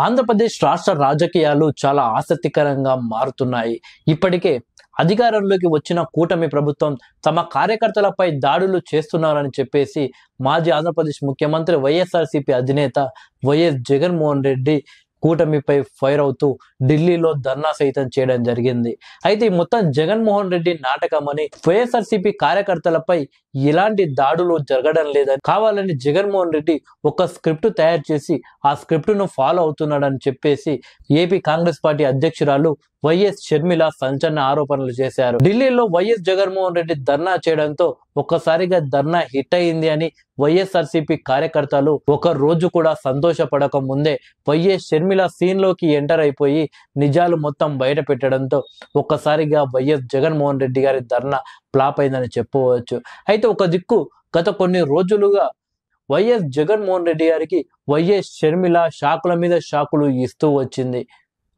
ఆంధ్రప్రదేశ్ రాష్ట్ర రాజకీయాలు చాలా ఆసక్తికరంగా మారుతున్నాయి. ఇప్పటికే అధికారంలోకి వచ్చిన కూటమి ప్రభుత్వం తమ కార్యకర్తలపై దాడులు చేస్తున్నారని చెప్పేసి మాజీ ఆంధ్రప్రదేశ్ ముఖ్యమంత్రి వైఎస్ఆర్సీపీ అధినేత వైఎస్ జగన్మోహన్ రెడ్డి కూటమిపై ఫైర్ అవుతూ ఢిల్లీలో ధర్నా సైతం చేయడం జరిగింది. అయితే ఈ మొత్తం జగన్మోహన్ రెడ్డి నాటకమని, వైఎస్ఆర్సీపీ కార్యకర్తలపై ఎలాంటి దాడులు జరగడం లేదని, కావాలని జగన్మోహన్ రెడ్డి ఒక స్క్రిప్ట్ తయారు చేసి ఆ స్క్రిప్ట్ ను ఫాలో అవుతున్నాడని చెప్పేసి ఏపీ కాంగ్రెస్ పార్టీ అధ్యక్షురాలు వైఎస్ షర్మిల సంచలన ఆరోపణలు చేశారు. ఢిల్లీలో వైఎస్ జగన్మోహన్ రెడ్డి ధర్నా చేయడంతో ఒక్కసారిగా ధర్నా హిట్ అయింది అని వైఎస్ఆర్సీపీ కార్యకర్తలు ఒక రోజు కూడా సంతోషపడక ముందే వైఎస్ షర్మిల సీన్ లోకి ఎంటర్ అయిపోయి నిజాలు మొత్తం బయట పెట్టడంతో ఒక్కసారిగా వైఎస్ జగన్మోహన్ రెడ్డి గారి ధర్నా ఫ్లాప్ అయిందని చెప్పవచ్చు. అయితే ఒక దిక్కు గత కొన్ని రోజులుగా వైఎస్ జగన్మోహన్ రెడ్డి గారికి వైఎస్ షర్మిల షాకుల మీద షాకులు ఇస్తూ వచ్చింది.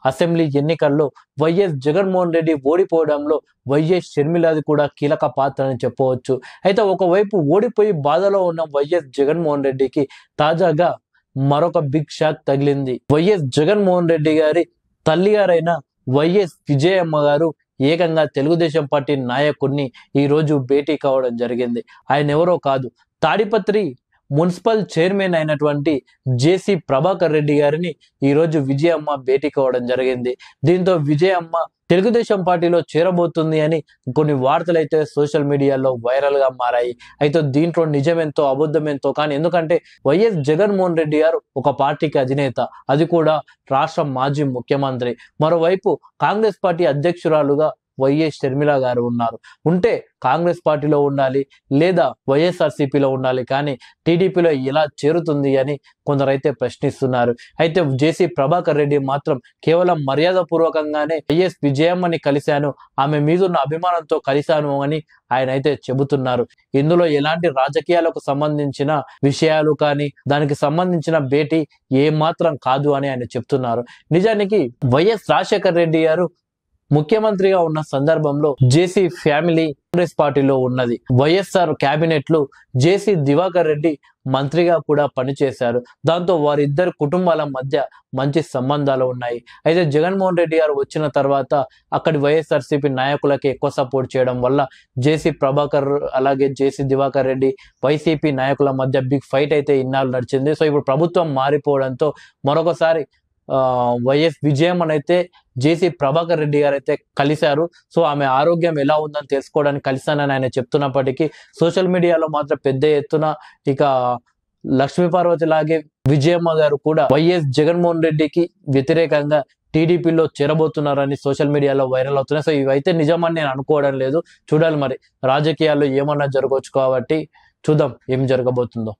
అసెంబ్లీ ఎన్నికల్లో వైఎస్ జగన్మోహన్ రెడ్డి ఓడిపోవడంలో వైఎస్ షర్మిలది కూడా కీలక పాత్ర అని చెప్పవచ్చు. అయితే ఒకవైపు ఓడిపోయి బాధలో ఉన్న వైఎస్ జగన్మోహన్ రెడ్డికి తాజాగా మరొక బిగ్ షాక్ తగిలింది. వైఎస్ జగన్మోహన్ రెడ్డి గారి తల్లిగారైన వైఎస్ విజయమ్మ గారు ఏకంగా తెలుగుదేశం పార్టీ నాయకుడిని ఈ రోజు భేటీ కావడం జరిగింది. ఆయన ఎవరో కాదు, తాడిపత్రి మున్సిపల్ చైర్మన్ అయినటువంటి జేసీ ప్రభాకర్ రెడ్డి గారిని ఈ రోజు విజయమ్మ భేటీ కావడం జరిగింది. దీంతో విజయమ్మ తెలుగుదేశం పార్టీలో చేరబోతుంది అని కొన్ని వార్తలు అయితే సోషల్ మీడియాలో వైరల్ గా మారాయి. అయితే దీంట్లో నిజమెంతో అబద్ధమెంతో కానీ, ఎందుకంటే వైఎస్ జగన్మోహన్ రెడ్డి గారు ఒక పార్టీకి అధినేత, అది కూడా రాష్ట్ర మాజీ ముఖ్యమంత్రి. మరోవైపు కాంగ్రెస్ పార్టీ అధ్యక్షురాలుగా వైఎస్ షర్మిల గారు ఉన్నారు. ఉంటే కాంగ్రెస్ పార్టీలో ఉండాలి లేదా వైఎస్ఆర్సీపీలో ఉండాలి, కానీ టీడీపీలో ఎలా చేరుతుంది అని కొందరైతే ప్రశ్నిస్తున్నారు. అయితే జేసీ ప్రభాకర్ రెడ్డి మాత్రం కేవలం మర్యాద పూర్వకంగానే వైఎస్ విజయమ్మని కలిశాను, ఆమె మీదున్న అభిమానంతో కలిశాను అని ఆయన అయితే చెబుతున్నారు. ఇందులో ఎలాంటి రాజకీయాలకు సంబంధించిన విషయాలు కానీ, దానికి సంబంధించిన భేటీ ఏమాత్రం కాదు అని ఆయన చెప్తున్నారు. నిజానికి వైఎస్ రాజశేఖర రెడ్డి గారు ముఖ్యమంత్రిగా ఉన్న సందర్భంలో జేసీ ఫ్యామిలీ కాంగ్రెస్ పార్టీలో ఉన్నది. వైఎస్ఆర్ క్యాబినెట్ లో జేసీ దివాకర్ రెడ్డి మంత్రిగా కూడా పనిచేశారు. దాంతో వారిద్దరు కుటుంబాల మధ్య మంచి సంబంధాలు ఉన్నాయి. అయితే జగన్మోహన్ రెడ్డి గారు వచ్చిన తర్వాత అక్కడి వైఎస్ఆర్సీపీ నాయకులకి ఎక్కువ సపోర్ట్ చేయడం వల్ల జేసీ ప్రభాకర్ అలాగే జేసీ దివాకర్ రెడ్డి వైసీపీ నాయకుల మధ్య బిగ్ ఫైట్ అయితే ఇన్నాళ్ళు నడిచింది. సో ఇప్పుడు ప్రభుత్వం మారిపోవడంతో మరొకసారి వైఎస్ విజయమ్మన్ అయితే జేసీ ప్రభాకర్ రెడ్డి గారు అయితే కలిశారు. సో ఆమె ఆరోగ్యం ఎలా ఉందని తెలుసుకోవడానికి కలిశానని ఆయన చెప్తున్నప్పటికీ సోషల్ మీడియాలో మాత్రం పెద్ద ఎత్తున ఇక లక్ష్మీపార్వతి లాగే విజయమ్మ గారు కూడా వైఎస్ జగన్మోహన్ రెడ్డికి వ్యతిరేకంగా టీడీపీలో చేరబోతున్నారని సోషల్ మీడియాలో వైరల్ అవుతున్నాయి. సో ఇవైతే నిజమని నేను అనుకోవడం లేదు. చూడాలి మరి రాజకీయాల్లో ఏమన్నా జరగవచ్చు, కాబట్టి చూద్దాం ఏం జరగబోతుందో.